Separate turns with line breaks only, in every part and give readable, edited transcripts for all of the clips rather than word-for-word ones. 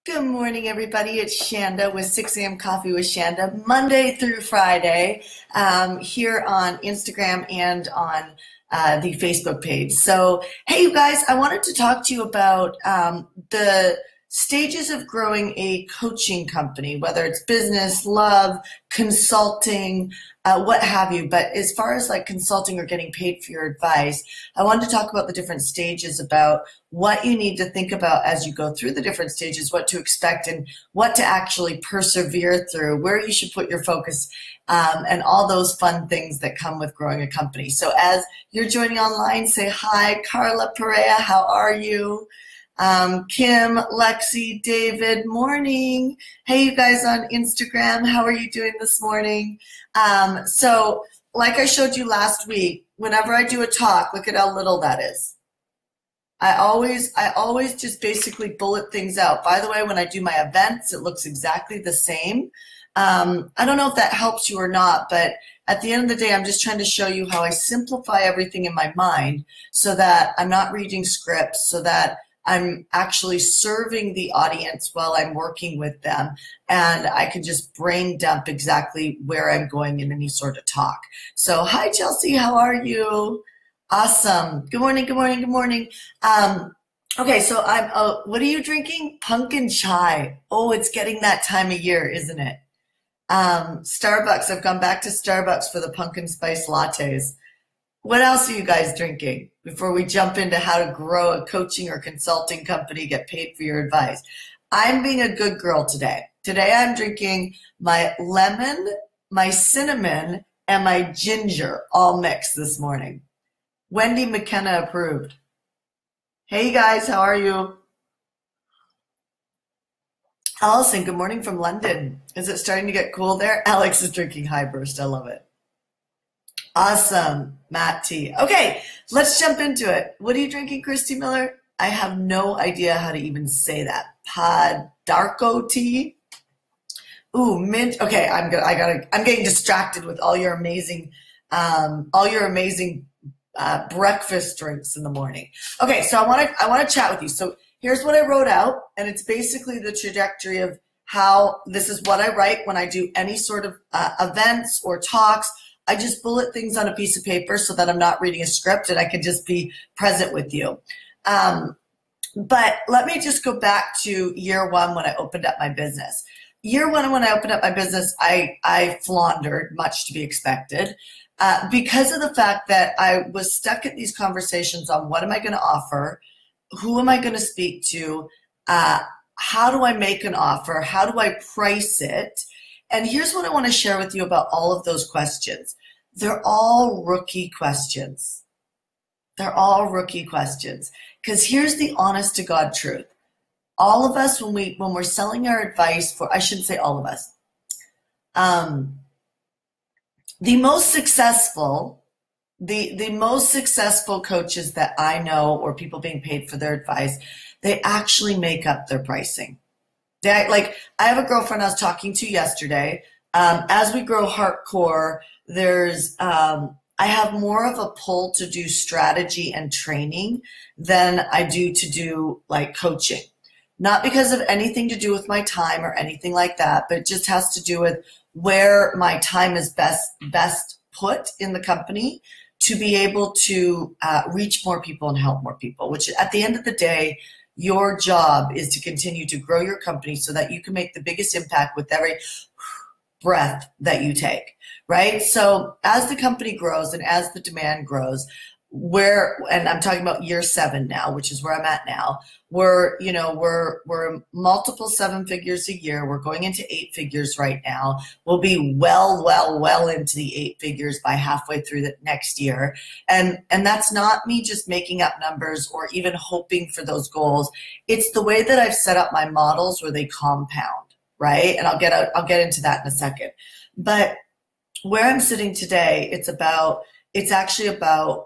Good morning, everybody. It's Shanda with 6 a.m. Coffee with Shanda, Monday through Friday, here on Instagram and on the Facebook page. So, hey, you guys, I wanted to talk to you about the stages of growing a coaching company, whether it's business, love, consulting, what have you. But as far as like consulting or getting paid for your advice, I wanted to talk about the different stages, about what you need to think about as you go through the different stages, what to expect and what to actually persevere through, where you should put your focus, and all those fun things that come with growing a company. So as you're joining online, say hi. Carla Perea, how are you? Kim, Lexi, David, morning. Hey, you guys on Instagram, how are you doing this morning? So like I showed you last week, whenever I do a talk, look at how little that is. I always just basically bullet things out. By the way, when I do my events, it looks exactly the same. I don't know if that helps you or not, but at the end of the day, I'm just trying to show you how I simplify everything in my mind so that I'm not reading scripts, so that I'm actually serving the audience while I'm working with them, and I can just brain dump exactly where I'm going in any sort of talk. So hi, Chelsea, how are you? Awesome. Good morning, good morning, good morning. Okay, so what are you drinking? Pumpkin chai. Oh, it's getting that time of year, isn't it? Starbucks, I've gone back to Starbucks for the pumpkin spice lattes. What else are you guys drinking before we jump into how to grow a coaching or consulting company, get paid for your advice? I'm being a good girl today. Today I'm drinking my lemon, my cinnamon, and my ginger all mixed this morning. Wendy McKenna approved. Hey guys, how are you? Allison, good morning from London. Is it starting to get cool there? Alex is drinking High Burst. I love it. Awesome, Matt T. Okay, let's jump into it. What are you drinking, Christy Miller? I have no idea how to even say that. Padarco tea. Ooh, mint. Okay, I'm getting distracted with all your amazing breakfast drinks in the morning. Okay, so I want to chat with you. So here's what I wrote out, and it's basically the trajectory of how this is what I write when I do any sort of events or talks. I just bullet things on a piece of paper so that I'm not reading a script and I can just be present with you. But let me just go back to year one when I opened up my business. Year one, when I opened up my business, I floundered, much to be expected, because of the fact that I was stuck at these conversations on what am I going to offer, who am I going to speak to, how do I make an offer, how do I price it? And here's what I want to share with you about all of those questions. They're all rookie questions. They're all rookie questions. Because here's the honest to God truth. All of us, when we're selling our advice for, I shouldn't say all of us, the most successful coaches that I know, or people being paid for their advice, they actually make up their pricing. I have a girlfriend I was talking to yesterday. As we grow hardcore, I have more of a pull to do strategy and training than I do to do like coaching. Not because of anything to do with my time or anything like that, but it just has to do with where my time is best put in the company to be able to reach more people and help more people, which at the end of the day, your job is to continue to grow your company so that you can make the biggest impact with every breath that you take, right? So as the company grows and as the demand grows, and I'm talking about year 7 now, which is where I'm at now, we're multiple 7 figures a year. We're going into 8 figures right now. We'll be well into the 8 figures by halfway through the next year. And that's not me just making up numbers or even hoping for those goals. It's the way that I've set up my models where they compound, right? And I'll get into that in a second. But where I'm sitting today, it's actually about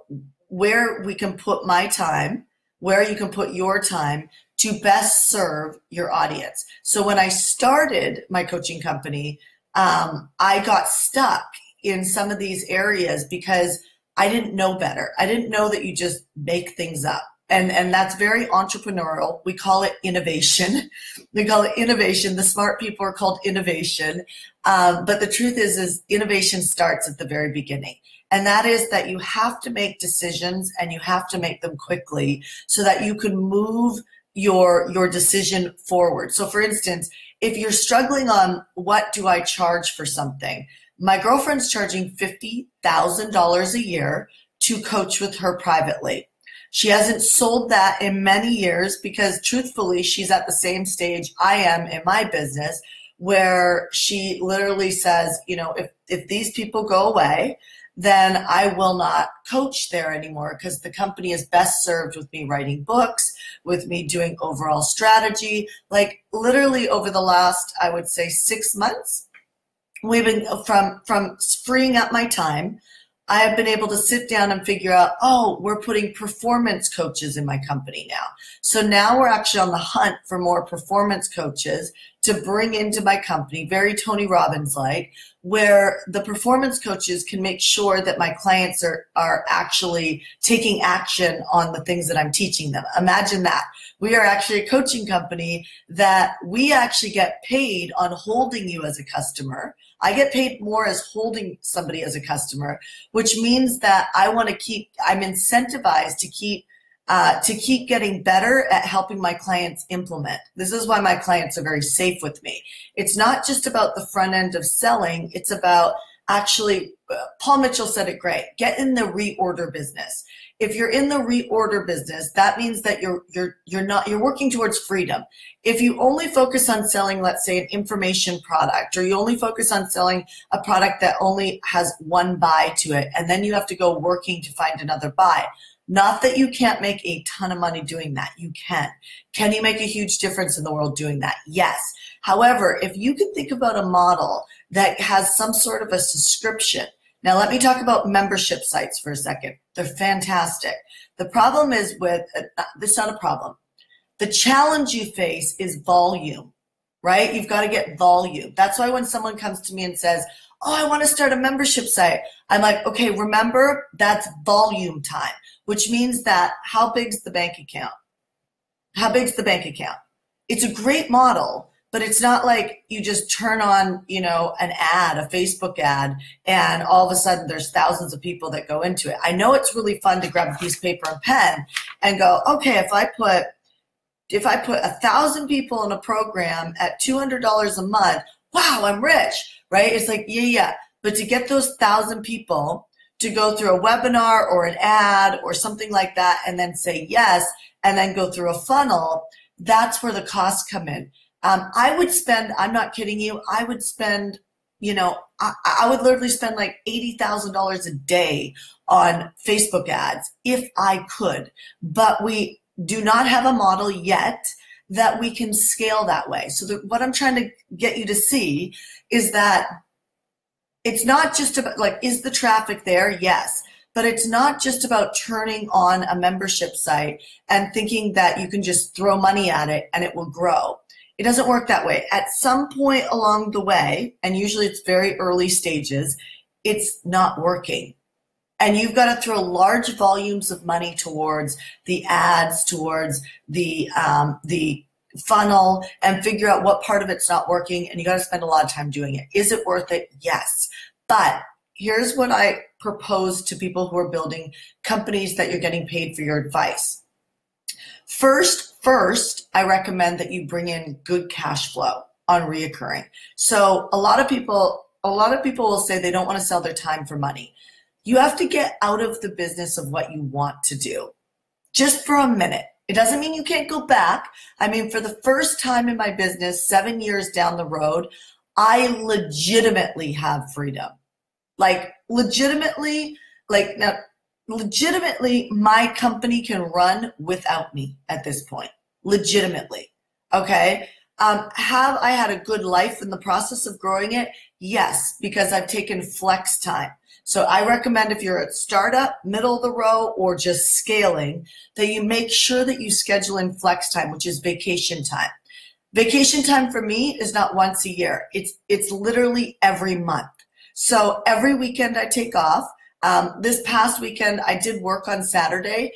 where we can put my time, where you can put your time to best serve your audience. So when I started my coaching company, I got stuck in some of these areas because I didn't know better. I didn't know that you just make things up. And that's very entrepreneurial. We call it innovation. We call it innovation. The smart people are called innovation. But the truth is innovation starts at the very beginning. And that is that you have to make decisions and you have to make them quickly so that you can move your decision forward. So for instance, if you're struggling on what do I charge for something, my girlfriend's charging $50,000 a year to coach with her privately. She hasn't sold that in many years because truthfully, she's at the same stage I am in my business where she literally says, you know, if these people go away, then I will not coach there anymore because the company is best served with me writing books, with me doing overall strategy. Like literally over the last, I would say 6 months, we've been from freeing up my time. I have been able to sit down and figure out, oh, we're putting performance coaches in my company now. So now we're actually on the hunt for more performance coaches to bring into my company, very Tony Robbins-like, where the performance coaches can make sure that my clients are actually taking action on the things that I'm teaching them. Imagine that. We are actually a coaching company that we actually get paid on holding you as a customer. I get paid more as holding somebody as a customer, which means that I'm incentivized to keep getting better at helping my clients implement. This is why my clients are very safe with me. It's not just about the front end of selling. It's about actually, Paul Mitchell said it great, get in the reorder business. If you're in the reorder business, that means that you're working towards freedom. If you only focus on selling, let's say, an information product, or you only focus on selling a product that only has one buy to it, and then you have to go working to find another buy. Not that you can't make a ton of money doing that. You can. Can you make a huge difference in the world doing that? Yes. However, if you can think about a model that has some sort of a subscription. Now, let me talk about membership sites for a second. They're fantastic. The problem is it's not a problem. The challenge you face is volume, right? You've got to get volume. That's why when someone comes to me and says, oh, I want to start a membership site, I'm like, okay, remember, that's volume time, which means that how big's the bank account? How big's the bank account? It's a great model. But it's not like you just turn on, you know, an ad, a Facebook ad, and all of a sudden there's thousands of people that go into it. I know it's really fun to grab a piece of paper and pen and go, okay, if I put 1,000 people in a program at $200 a month, wow, I'm rich, right? It's like, yeah. But to get those 1,000 people to go through a webinar or an ad or something like that and then say yes, and then go through a funnel, that's where the costs come in. I would spend, I'm not kidding you, I would spend, you know, I would literally spend like $80,000 a day on Facebook ads if I could. But we do not have a model yet that we can scale that way. So what I'm trying to get you to see is that it's not just about, like, is the traffic there? Yes. But it's not just about turning on a membership site and thinking that you can just throw money at it and it will grow. It doesn't work that way. At some point along the way, and usually it's very early stages, it's not working. And you've got to throw large volumes of money towards the ads, towards the funnel, and figure out what part of it's not working. And you got to spend a lot of time doing it. Is it worth it? Yes. But here's what I propose to people who are building companies that you're getting paid for your advice. First, I recommend that you bring in good cash flow on reoccurring. So a lot of people will say they don't want to sell their time for money. You have to get out of the business of what you want to do just for a minute. It doesn't mean you can't go back. I mean, for the first time in my business, 7 years down the road, I legitimately have freedom. Like legitimately, my company can run without me at this point. Legitimately. Okay. Have I had a good life in the process of growing it? Yes, because I've taken flex time. So I recommend if you're at startup, middle of the row, or just scaling, that you make sure that you schedule in flex time, which is vacation time. Vacation time for me is not once a year. It's literally every month. So every weekend I take off. This past weekend I did work on Saturday,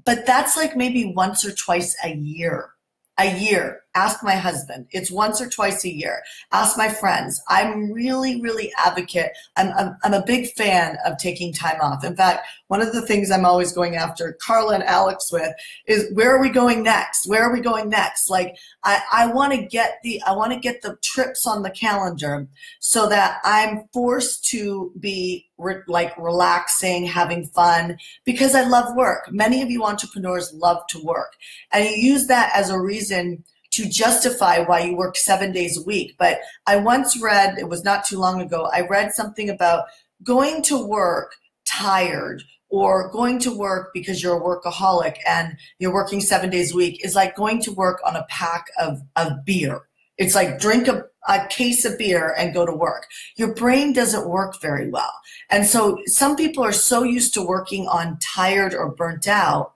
But that's like maybe once or twice a year. A year. Ask my husband. It's once or twice a year. Ask my friends. I'm really, really advocate. I'm a big fan of taking time off. In fact, one of the things I'm always going after Carla and Alex with is, where are we going next? Where are we going next? Like, I want to get the trips on the calendar so that I'm forced to be relaxing, having fun, because I love work. Many of you entrepreneurs love to work, and you use that as a reason to justify why you work 7 days a week. But I once read, it was not too long ago, I read something about going to work tired, or going to work because you're a workaholic and you're working 7 days a week, is like going to work on a pack of beer. It's like drink a case of beer and go to work. Your brain doesn't work very well. And so some people are so used to working on tired or burnt out,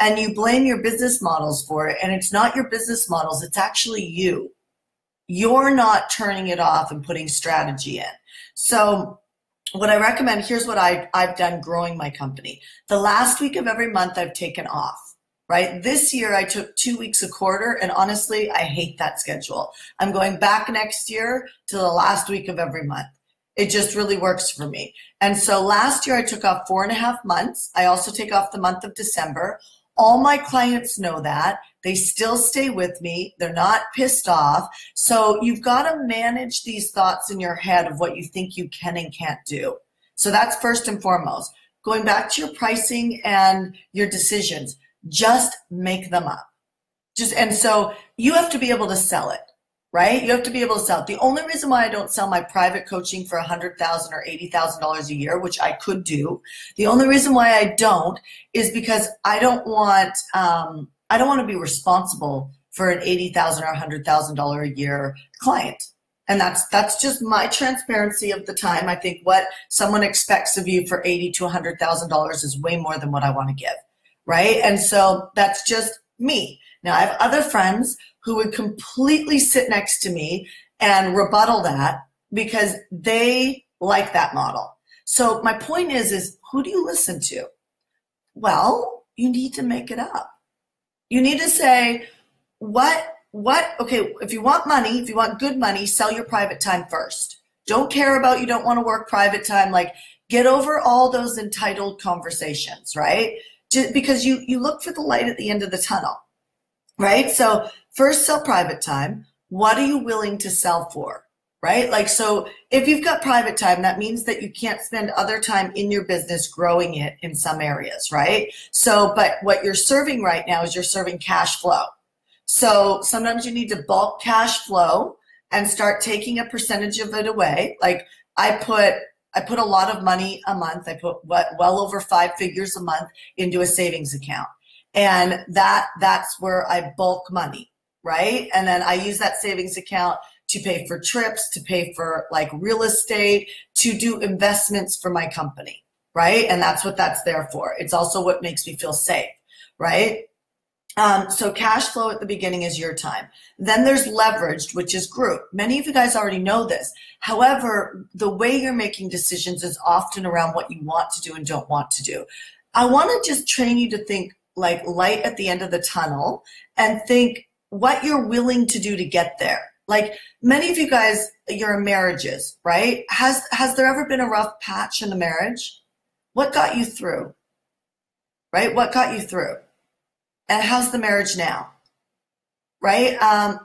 and you blame your business models for it. And it's not your business models, it's actually you. You're not turning it off and putting strategy in. So what I recommend, here's what I've done growing my company. The last week of every month I've taken off, right? This year I took 2 weeks a quarter, and honestly, I hate that schedule. I'm going back next year to the last week of every month. It just really works for me. And so last year I took off 4.5 months. I also take off the month of December. All my clients know that. They still stay with me. They're not pissed off. So you've got to manage these thoughts in your head of what you think you can and can't do. So that's first and foremost. Going back to your pricing and your decisions, just make them up. And so you have to be able to sell it, right? You have to be able to sell it. The only reason why I don't sell my private coaching for $100,000 or $80,000 a year, which I could do, the only reason why I don't is because I don't want to be responsible for an $80,000 or $100,000 a year client. And that's just my transparency of the time. I think what someone expects of you for $80,000 to $100,000 is way more than what I want to give, right? And so that's just me. Now, I have other friends who would completely sit next to me and rebuttal that because they like that model. So my point is who do you listen to? Well, you need to make it up. You need to say, okay, if you want money, if you want good money, sell your private time first. Don't care about, you don't want to work private time. Like, get over all those entitled conversations, right? Just because you look for the light at the end of the tunnel, right? So first, sell private time. What are you willing to sell for, right? Like, so if you've got private time, that means that you can't spend other time in your business growing it in some areas, right? So, but what you're serving right now is you're serving cash flow. So sometimes you need to bulk cash flow and start taking a percentage of it away. Like I put a lot of money a month. I put well over 5 figures a month into a savings account. And that's where I bulk money, right? And then I use that savings account to pay for trips, to pay for like real estate, to do investments for my company, right? And that's what that's there for. It's also what makes me feel safe, right? So cash flow at the beginning is your time. Then there's leveraged, which is group. Many of you guys already know this. However, the way you're making decisions is often around what you want to do and don't want to do. I want to just train you to think like light at the end of the tunnel and think what you're willing to do to get there. Like many of you guys, you're in marriages, right? Has there ever been a rough patch in a marriage? What got you through, right? What got you through? And how's the marriage now, right?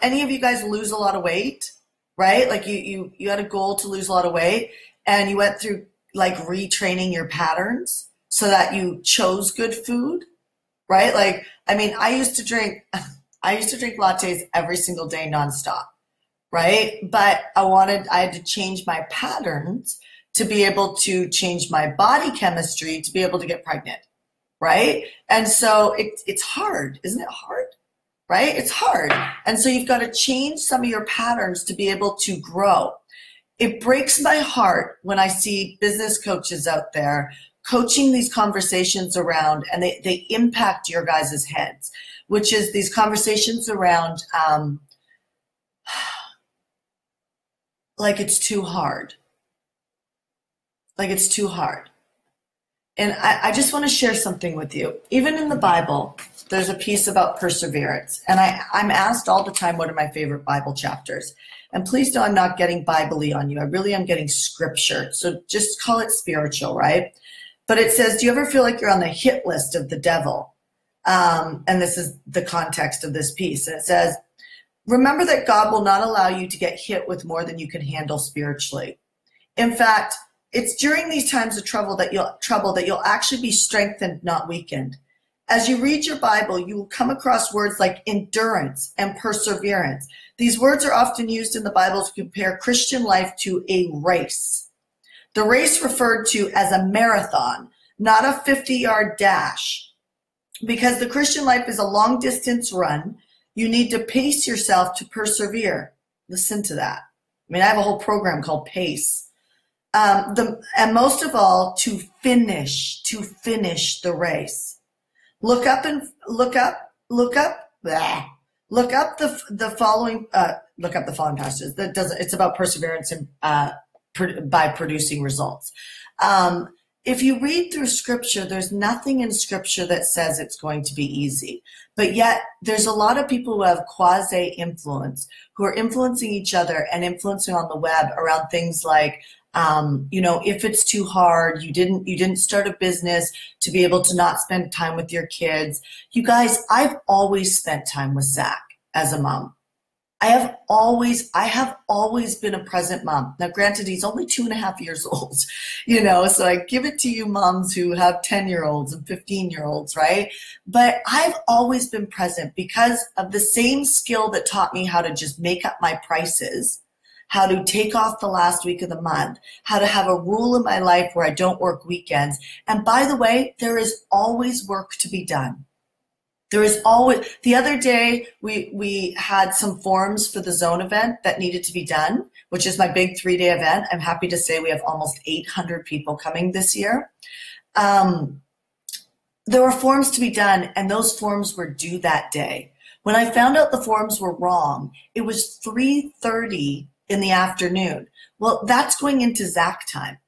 Any of you guys lose a lot of weight, right? Like you had a goal to lose a lot of weight and you went through like retraining your patterns so that you chose good food, right? Like, I mean, I used to drink lattes every single day nonstop, right? But I had to change my patterns to be able to change my body chemistry to be able to get pregnant. Right? And so it's hard. Isn't it hard? Right? It's hard. And so you've got to change some of your patterns to be able to grow. It breaks my heart when I see business coaches out there coaching these conversations around, and they impact your guys' heads, which is these conversations around like it's too hard. Like it's too hard. And I just want to share something with you. Even in the Bible, there's a piece about perseverance. And I'm asked all the time, what are my favorite Bible chapters? And please know I'm not getting Bible-y on you. I really am getting scripture. So just call it spiritual, right? But it says, do you ever feel like you're on the hit list of the devil? And this is the context of this piece. And it says, remember that God will not allow you to get hit with more than you can handle spiritually. In fact, it's during these times of trouble that you'll actually be strengthened, not weakened. As you read your Bible, you will come across words like endurance and perseverance. These words are often used in the Bible to compare Christian life to a race. The race referred to as a marathon, not a 50-yard dash. Because the Christian life is a long-distance run, you need to pace yourself to persevere. Listen to that. I mean, I have a whole program called PACE. And most of all, to finish the race. Look up the following passages. It's about perseverance and by producing results. If you read through scripture, there's nothing in scripture that says it's going to be easy. But yet there's a lot of people who have quasi-influence, who are influencing each other and influencing on the web around things like, if it's too hard, you didn't start a business to be able to not spend time with your kids. You guys, I've always spent time with Zach as a mom. I have always been a present mom. Now, granted, he's only 2.5 years old, so I give it to you moms who have 10-year-olds and 15-year-olds, right? But I've always been present because of the same skill that taught me how to just make up my prices, how to take off the last week of the month, how to have a rule in my life where I don't work weekends. And by the way, there is always work to be done. There is always, the other day we had some forms for the zone event that needed to be done, which is my big 3-day event. I'm happy to say we have almost 800 people coming this year. There were forms to be done, and those forms were due that day. When I found out the forms were wrong, it was 3:30 in the afternoon. Well, that's going into Zach time.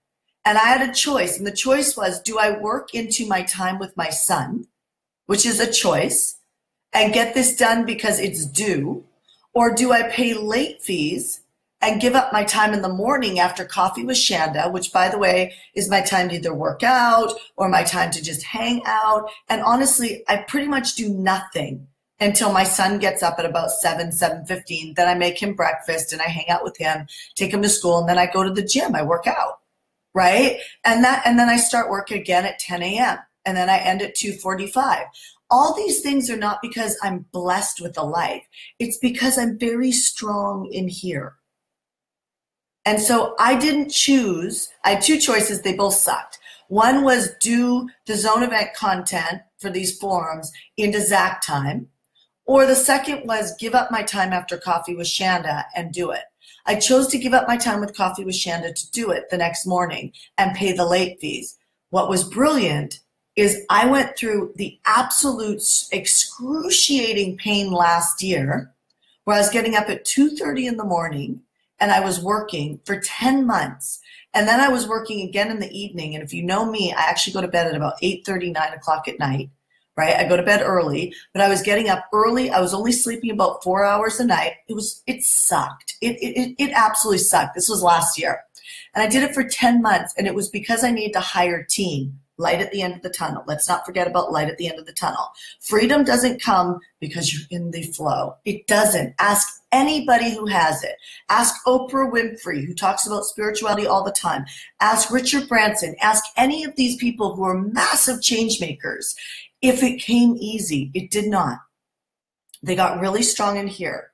And I had a choice, and the choice was, do I work into my time with my son, which is a choice, and get this done because it's due, or do I pay late fees and give up my time in the morning after Coffee with Shanda, which, by the way, is my time to either work out or my time to just hang out. And honestly, I pretty much do nothing until my son gets up at about 7:15. Then I make him breakfast and I hang out with him, take him to school, and then I go to the gym. I work out, right? And then I start work again at 10 a.m. and then I end at 2:45. All these things are not because I'm blessed with a life. It's because I'm very strong in here. And so I didn't choose. I had two choices. They both sucked. One was do the zone event content for these forums into Zach time. Or the second was give up my time after Coffee with Shanda and do it. I chose to give up my time with Coffee with Shanda to do it the next morning and pay the late fees. What was brilliant is I went through the absolute excruciating pain last year where I was getting up at 2:30 in the morning and I was working for 10 months. And then I was working again in the evening. And if you know me, I actually go to bed at about 8:30, 9 o'clock at night, right? I go to bed early, but I was getting up early. I was only sleeping about 4 hours a night. It sucked. It absolutely sucked. This was last year. And I did it for 10 months. And it was because I needed to hire a team. Light at the end of the tunnel. Let's not forget about light at the end of the tunnel. Freedom doesn't come because you're in the flow. It doesn't. Ask anybody who has it. Ask Oprah Winfrey, who talks about spirituality all the time. Ask Richard Branson. Ask any of these people who are massive change makers. If it came easy, it did not. They got really strong in here,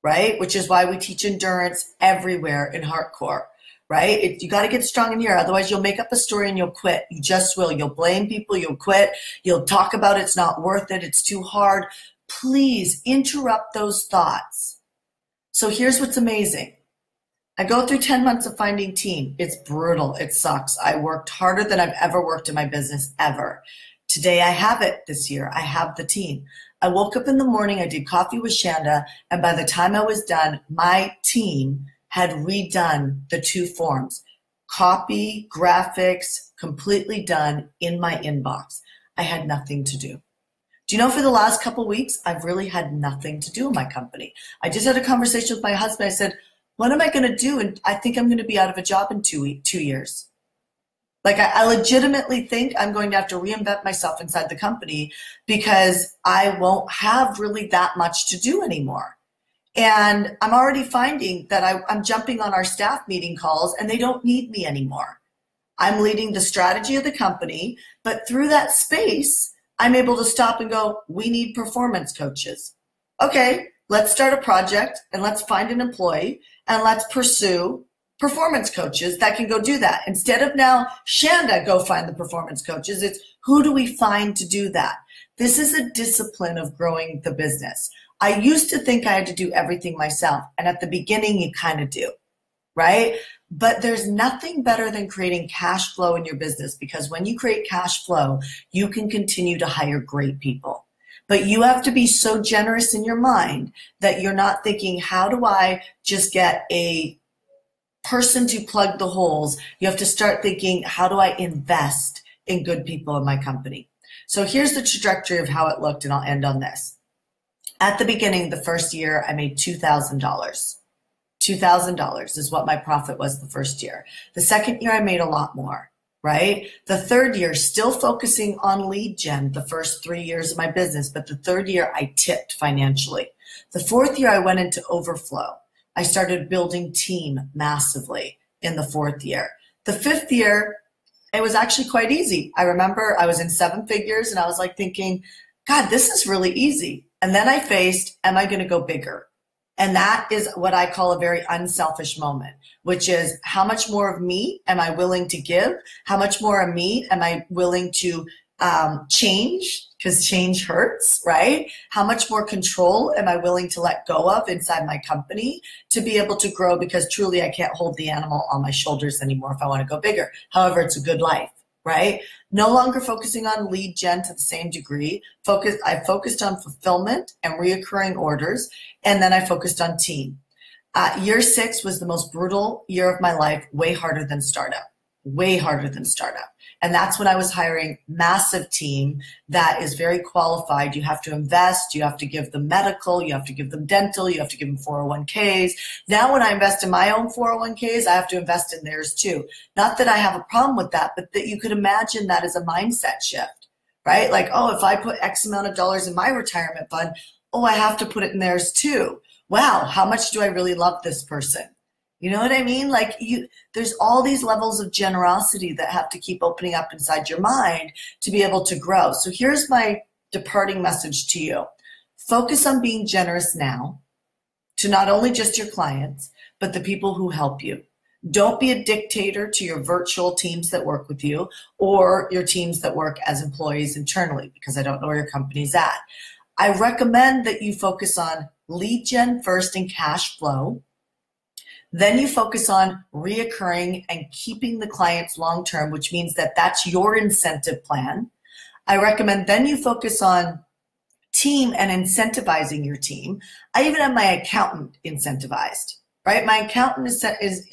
right? Which is why we teach endurance everywhere in Hardcore. Right? You got to get strong in here. Otherwise, you'll make up a story and you'll quit. You just will. You'll blame people. You'll quit. You'll talk about it's not worth it. It's too hard. Please interrupt those thoughts. So here's what's amazing. I go through 10 months of finding team. It's brutal. It sucks. I worked harder than I've ever worked in my business ever. Today, I have it this year. I have the team. I woke up in the morning. I did Coffee with Shanda. And by the time I was done, my team had redone the 2 forms. copy, graphics, completely done in my inbox. I had nothing to do. Do you know, for the last couple of weeks, I've really had nothing to do in my company. I just had a conversation with my husband. I said, what am I going to do? And I think I'm going to be out of a job in 2 years. Like, I legitimately think I'm going to have to reinvent myself inside the company because I won't have really that much to do anymore. And I'm already finding that I'm jumping on our staff meeting calls and they don't need me anymore. I'm leading the strategy of the company, but through that space, I'm able to stop and go, we need performance coaches. Okay, let's start a project and let's find an employee and let's pursue performance coaches that can go do that. Instead of now, Shanda, go find the performance coaches, it's who do we find to do that? This is a discipline of growing the business. I used to think I had to do everything myself. And at the beginning, you kind of do, right? But there's nothing better than creating cash flow in your business, because when you create cash flow, you can continue to hire great people. But you have to be so generous in your mind that you're not thinking, how do I just get a person to plug the holes? You have to start thinking, how do I invest in good people in my company? So here's the trajectory of how it looked, and I'll end on this. At the beginning, the first year, I made $2,000. $2,000 is what my profit was the first year. The second year, I made a lot more, right? The third year, still focusing on lead gen the first 3 years of my business, but the third year, I tipped financially. The fourth year, I went into overflow. I started building team massively in the fourth year. The fifth year, it was actually quite easy. I remember I was in 7 figures and I was like thinking, God, this is really easy. And then I faced, am I going to go bigger? And that is what I call a very unselfish moment, which is how much more of me am I willing to give? How much more of me am I willing to change? Because change hurts, right? How much more control am I willing to let go of inside my company to be able to grow? Because truly, I can't hold the animal on my shoulders anymore if I want to go bigger. However, it's a good life, right? No longer focusing on lead gen to the same degree. I focused on fulfillment and reoccurring orders, and then I focused on team. Year 6 was the most brutal year of my life, way harder than startup. Way harder than startup. And that's when I was hiring massive team that is very qualified. You have to invest, you have to give them medical, you have to give them dental, you have to give them 401ks. Now when I invest in my own 401ks, I have to invest in theirs too. Not that I have a problem with that, but that you could imagine that as a mindset shift, right? Like, oh, if I put X amount of dollars in my retirement fund, oh, I have to put it in theirs too. Wow, how much do I really love this person? You know what I mean? Like, there's all these levels of generosity that have to keep opening up inside your mind to be able to grow. So here's my departing message to you. Focus on being generous now to not only just your clients, but the people who help you. Don't be a dictator to your virtual teams that work with you or your teams that work as employees internally, because I don't know where your company's at. I recommend that you focus on lead gen first and cash flow. Then you focus on reoccurring and keeping the clients long-term, which means that that's your incentive plan. I recommend then you focus on team and incentivizing your team. I even have my accountant incentivized, right? My accountant is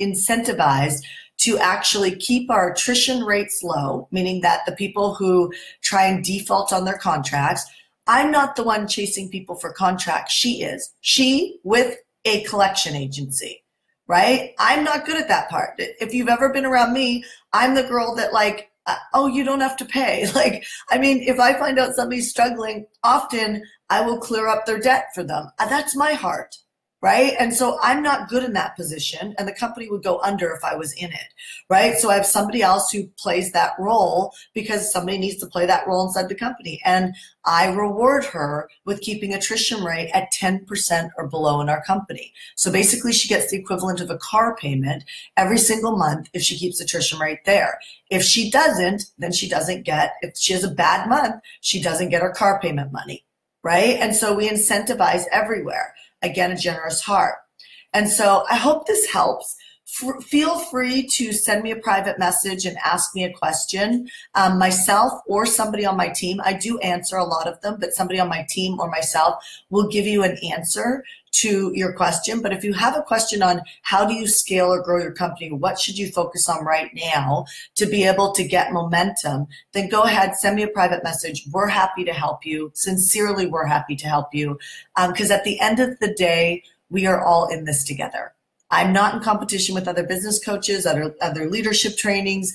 incentivized to actually keep our attrition rates low, meaning that the people who try and default on their contracts, I'm not the one chasing people for contracts. She is. She with a collection agency, right? I'm not good at that part. If you've ever been around me, I'm the girl that like, oh, you don't have to pay. Like, I mean, if I find out somebody's struggling, often I will clear up their debt for them. That's my heart, right? And so I'm not good in that position, and the company would go under if I was in it, right? So I have somebody else who plays that role because somebody needs to play that role inside the company. And I reward her with keeping attrition rate at 10% or below in our company. So basically she gets the equivalent of a car payment every single month if she keeps attrition rate there. If she doesn't, then she doesn't get, if she has a bad month, she doesn't get her car payment money, right? And so we incentivize everywhere. Again, a generous heart. And so I hope this helps. feel free to send me a private message and ask me a question. Myself or somebody on my team, I do answer a lot of them, but somebody on my team or myself will give you an answer to your question. But if you have a question on how do you scale or grow your company, what should you focus on right now to be able to get momentum, then go ahead, send me a private message. We're happy to help you. Sincerely, we're happy to help you. Because at the end of the day, we are all in this together. I'm not in competition with other business coaches, other leadership trainings,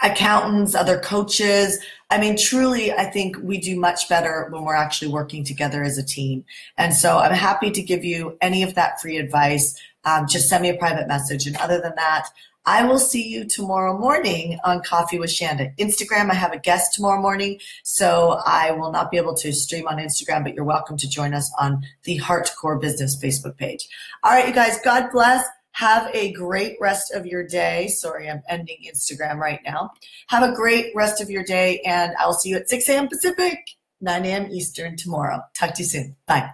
accountants, other coaches. I mean, truly, I think we do much better when we're actually working together as a team. And so I'm happy to give you any of that free advice. Just send me a private message. And other than that, I will see you tomorrow morning on Coffee with Shanda. Instagram, I have a guest tomorrow morning, so I will not be able to stream on Instagram, but you're welcome to join us on the Heartcore Business Facebook page. All right, you guys, God bless. Have a great rest of your day. Sorry, I'm ending Instagram right now. Have a great rest of your day, and I'll see you at 6 a.m. Pacific, 9 a.m. Eastern tomorrow. Talk to you soon. Bye.